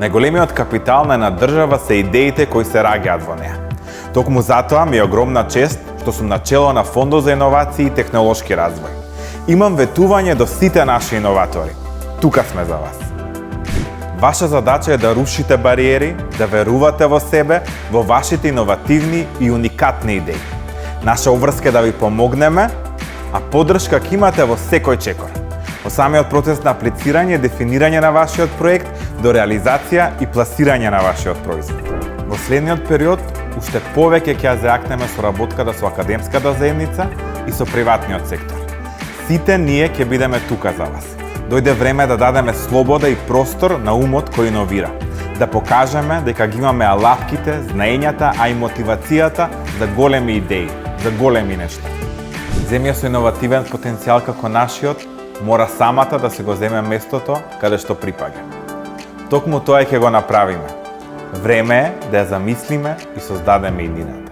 Најголемиот капитал на една држава се идеите кои се раѓаат во неа. Токму затоа ми е огромна чест што сум начело на Фондот за иновации и технолошки развој. Имам ветување до сите наши иноватори. Тука сме за вас. Ваша задача е да рушите бариери, да верувате во себе, во вашите иновативни и уникатни идеи. Наша обврска е да ви помогнеме, а поддршка ќе имате во секој чекор. Во самиот процес на аплицирање и дефинирање на вашиот проект до реализација и пласирање на вашиот производ. Во следниот период уште повеќе ќе ја заакнеме соработката со академската заедница и со приватниот сектор. Сите ние ќе бидеме тука за вас. Дојде време да дадеме слобода и простор на умот кој иновира. Да покажеме дека ги имаме алатките, знаењата, а и мотивацијата за големи идеи, за големи нешта. Земја со иновативен потенцијал како нашиот мора самата да се го земе местото каде што припаѓа. Токму тоа ќе го направиме. Време е да ја замислиме и создадеме иднината.